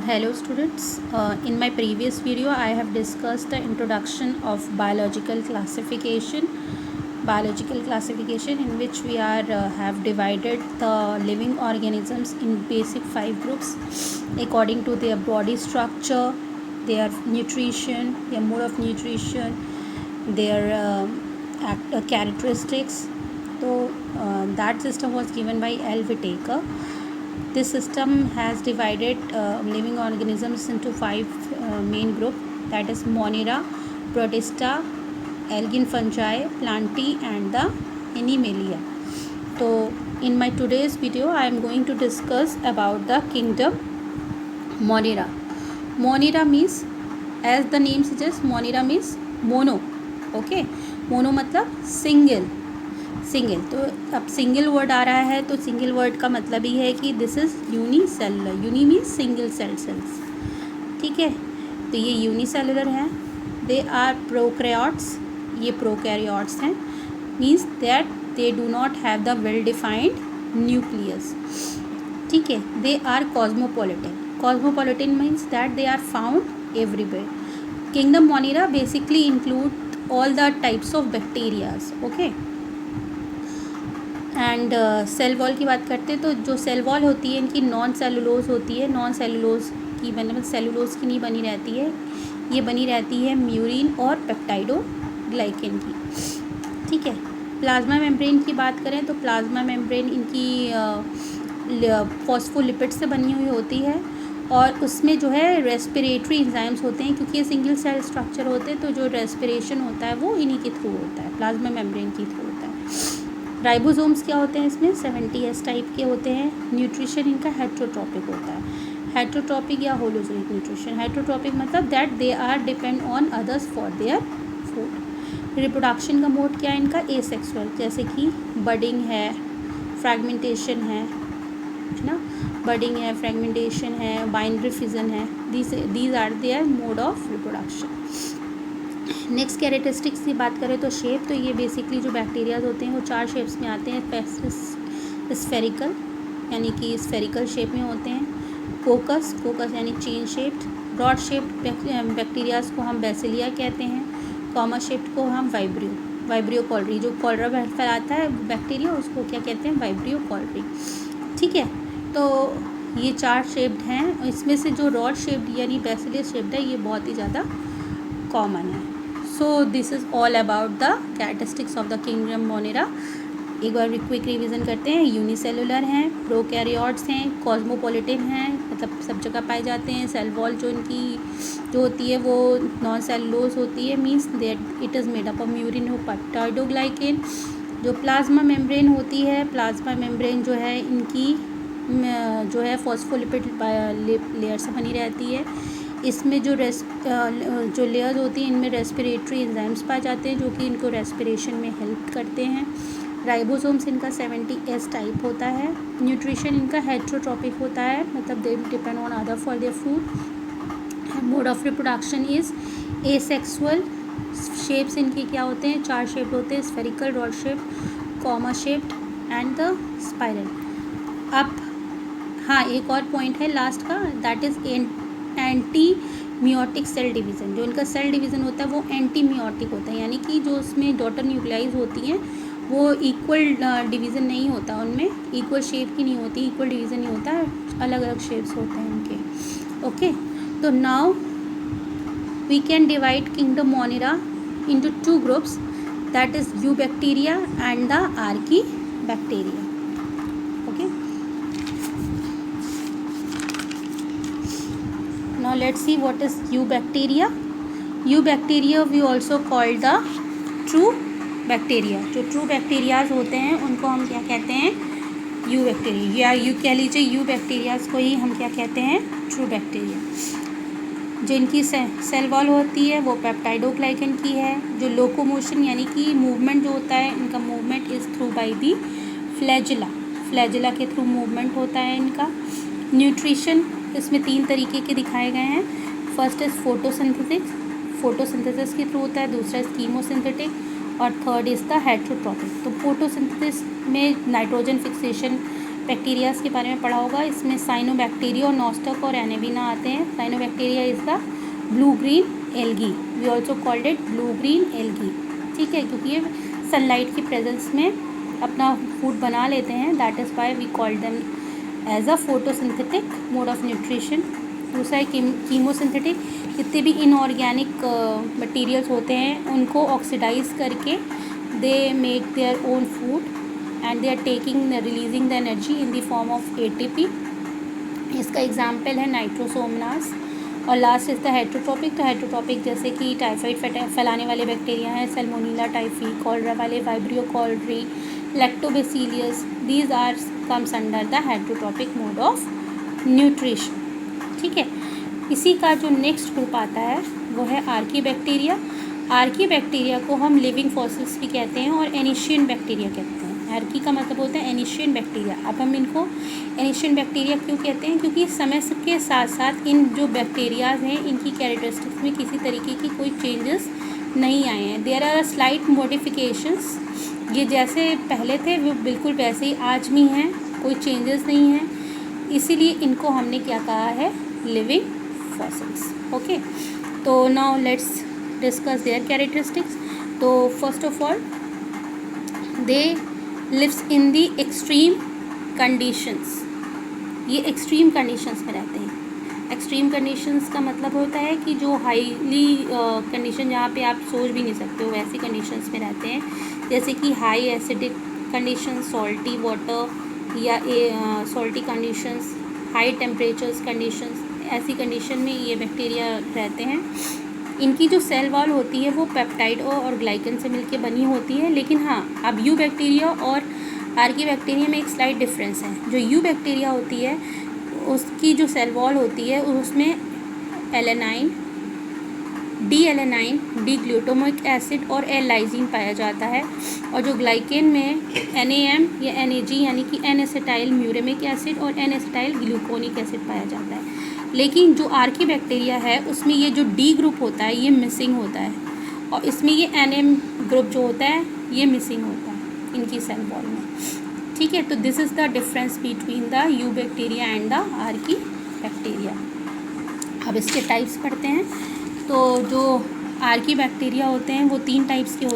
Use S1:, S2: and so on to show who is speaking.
S1: Hello students. In my previous video I have discussed the introduction of biological classification. Biological classification in which we are have divided the living organisms in basic 5 groups according to their body structure, their nutrition, their mode of nutrition, their characteristics. So that system was given by L. Whitaker. This system has divided living organisms into 5 main groups, that is Monera, Protista, Algin fungi, Plantae and the Animalia. So in my today's video I am going to discuss about the kingdom Monera. Monera means, as the name suggests, Monera means mono. Okay, mono मतलब single. तो अब single word आ रहा है तो single word का मतलब ही है कि this is unicellular. Uni means single cells. ठीक है, तो ये यूनिसेलुलर है. They are prokaryotes. ये प्रोकैरियोट्स हैं. Means that they do not have the well defined nucleus. ठीक है, they are cosmopolitan means that they are found everywhere. Kingdom Monera basically include all the types of bacterias. Okay, and cell wall की बात करते हैं तो जो cell wall होती है इनकी नॉन सेलुलोज होती है. नॉन सेलुलोज की मतलब सेलुलोज की नहीं बनी रहती है, ये बनी रहती है म्यूरिन और पेप्टाइडोग्लाइकेन की. ठीक है, प्लाज्मा मेम्ब्रेन की बात करें तो प्लाज्मा मेम्ब्रेन इनकी फॉस्फोलिपिड से बनी हुई होती है और उसमें जो है रेस्पिरेटरी एंजाइम्स होते हैं. क्योंकि ये सिंगल सेल स्ट्रक्चर होते हैं तो जो रेस्पिरेशन होता है वो इन्हीं के थ्रू होता है, प्लाज्मा मेम्ब्रेन के थ्रू होता है. राइबोसोम्स क्या होते हैं इसमें 70S टाइप के होते हैं. न्यूट्रिशन इनका हेट्रोट्रॉपिक होता है. हेट्रोट्रॉपिक या होलोजेनिक न्यूट्रिशन. हेट्रोट्रॉपिक मतलब that they are depend on others for their food. Reproduction का मोड क्या है इनका एसेक्सुअल, जैसे कि बडिंग है, फ्रैगमेंटेशन है ना. बडिंग है, फ्रैगमेंटेशन है, बाइनरी फिजन है. These are their mode of reproduction. Next characteristics की बात करें तो शेप, तो ये बेसिकली जो बैक्टीरियाज होते हैं वो 4 शेप्स में आते हैं. स्फेरिकल यानी कि स्फेरिकल शेप में होते हैं. कोकस यानी chain shaped. Broad shaped bacterias को हम बेसिलिया कहते हैं. कॉमा शेप्ड को हम वाइब्रियो कॉलरी, जो कॉलरा फैलाता है बैक्टीरिया उसको क्या कहते हैं, वाइब्रियो कॉलरी. ठीक है, तो ये 4 शेप्ड हैं. इसमें से जो रॉड शेप्ड यानी बेसिलियस शेप्ड है ये बहुत ही ज़्यादा कॉमन है. So this is all about the characteristics of the kingdom Monera. एक बार क्विक रिवीजन करते हैं. यूनिसेलुलर हैं, प्रोकैरियोट्स हैं, कॉस्मोपॉलिटन हैं मतलब सब जगह पाए जाते हैं. सेल वॉल जो इनकी जो होती है वो नॉन सेलुलोज होती है, means that it is made up of murein और पेप्टाइडोग्लाइकेन. जो प्लाज्मा मेम्ब्रेन होती है, प्लाज्मा मेम्ब्रेन जो है इनकी जो है फॉस्फोलिपिड लेयर से बनी रहती है. इसमें जो लेयर्स होती हैं इनमें रेस्पिरेटरी एंजाइम्स पाए जाते हैं जो कि इनको रेस्पिरेशन में हेल्प करते हैं. राइबोसोम्स इनका 70S टाइप होता है. न्यूट्रिशन इनका हेट्रोट्रॉपिक होता है मतलब they depend on other for their food. Mode of reproduction is asexual. Shapes इनके क्या होते हैं, 4 शेप होते हैं. Spherical, rod shape, comma shaped and the spiral. अब हाँ, एक और पॉइंट है लास्ट का, that is anti meiotic cell division. जो इनका सेल डिवीज़न होता है वो एंटी मियोटिक होता है, यानी कि जो उसमें डॉटर न्यूक्लियाइज होती हैं वो इक्वल डिवीज़न नहीं होता, उनमें इक्वल शेप की नहीं होती, इक्वल डिवीज़न नहीं होता, अलग अलग शेप्स होते हैं इनके. ओके, तो now we can divide kingdom Monera into 2 groups, that is eubacteria and the archaebacteria. Okay, now let's see what is eubacteria. Eubacteria we also call the true bacteria. जो true bacterias होते हैं उनको हम क्या कहते हैं, eubacteria, या you कह लीजिए eubacterias को ही हम क्या कहते हैं, true bacteria. जो इनकी सेल वॉल होती है वो पेप्टाइडोग्लाइकेन की है. जो लोकोमोशन यानी कि मूवमेंट जो होता है इनका movement is through by the flagella के थ्रू मूवमेंट होता है इनका. न्यूट्रिशन इसमें 3 तरीके के दिखाए गए हैं. फर्स्ट इज़ फोटोसिंथेसिस के थ्रू होता है. दूसरा इज़ कीमोसिंथेटिक और थर्ड इज़ द हेट्रोट्रॉपिक. तो फोटोसिंथेसिस में नाइट्रोजन फिक्सेशन बैक्टीरियाज के बारे में पढ़ा होगा। इसमें साइनोबैक्टीरिया और नॉस्टक और एनेबिना आते हैं। Cyanobacteria is the blue green algae, we also called it blue green algae, ठीक है, क्योंकि ये सनलाइट की प्रेजेंस में अपना फूड बना लेते हैं, that is why we called them as a photosynthetic mode of nutrition. दूसरा है कीमोसिंथेटिक, जितने भी इनऑर्गेनिक मटीरियल्स होते हैं उनको ऑक्सीडाइज करके they make their own food and they are releasing the energy in the form of ATP। इसका example है नाइट्रोसोमनास। और लास्ट इज द हेट्रोट्रॉपिक। तो हेट्रोट्रॉपिक जैसे कि टाइफाइड फैलाने वाले बैक्टीरिया हैं, सैल्मोनेला टाइफी, कॉलरा वाले Vibrio cholerae, Lactobacillus, these are comes under the heterotrophic mode of nutrition, ठीक है। इसी का जो नेक्स्ट ग्रुप आता है वो है आर्कीबैक्टीरिया। आर्कीबैक्टीरिया को हम लिविंग फॉसिल्स भी कहते हैं और एनिशियन बैक्टीरिया कहते हैं। आर्की का मतलब होता है एनिशियन बैक्टीरिया। अब हम इनको एनिशियन बैक्टीरिया क्यों कहते हैं, क्योंकि समय के साथ साथ इन जो बैक्टीरियाज हैं इनकी कैरेक्टरिस्टिक्स में किसी तरीके की कोई चेंजेस नहीं आए हैं। देयर आर स्लाइट मॉडिफिकेशंस, ये जैसे पहले थे वो बिल्कुल वैसे ही आज भी हैं, कोई चेंजेस नहीं हैं, इसीलिए इनको हमने क्या कहा है, लिविंग फॉसिल्स। ओके, तो now let's discuss their characteristics. तो first of all they lives in the extreme conditions, ये एक्सट्रीम कंडीशंस में रहते हैं। एक्सट्रीम कंडीशंस का मतलब होता है कि जो हाईली कंडीशन जहाँ पे आप सोच भी नहीं सकते हो वैसी कंडीशंस में रहते हैं, जैसे कि high acidic condition, salty water या salty conditions, high temperatures conditions, ऐसी कंडीशन में ये बैक्टीरिया रहते हैं। इनकी जो सेल वॉल होती है वो पेप्टाइड और ग्लाइकन से मिलके बनी होती है, लेकिन हाँ अब यू बैक्टीरिया और आर्की बैक्टीरिया में एक स्लाइट डिफरेंस है। जो यू बैक्टीरिया होती है उसकी जो सेल वॉल होती है उसमें alanine, D alanine, D glutamic acid और एल लाइजीन पाया जाता है, और जो ग्लाइकेन में NAM या NAG यानी कि एन एसिटाइल म्यूरेमिक एसिड और एन एसिटाइल ग्लूकोनिक एसिड पाया जाता है। लेकिन जो आर्की बैक्टीरिया है उसमें ये जो डी ग्रुप होता है ये मिसिंग होता है, और इसमें ये NM ग्रुप जो होता है ये मिसिंग होता है इनकी सेल वॉल में, ठीक है। तो this is the difference between the you bacteria and the Archie bacteria. अब इसके टाइप्स पढ़ते हैं। तो जो आर्की बैक्टीरिया होते हैं वो 3 टाइप्स के होते हैं।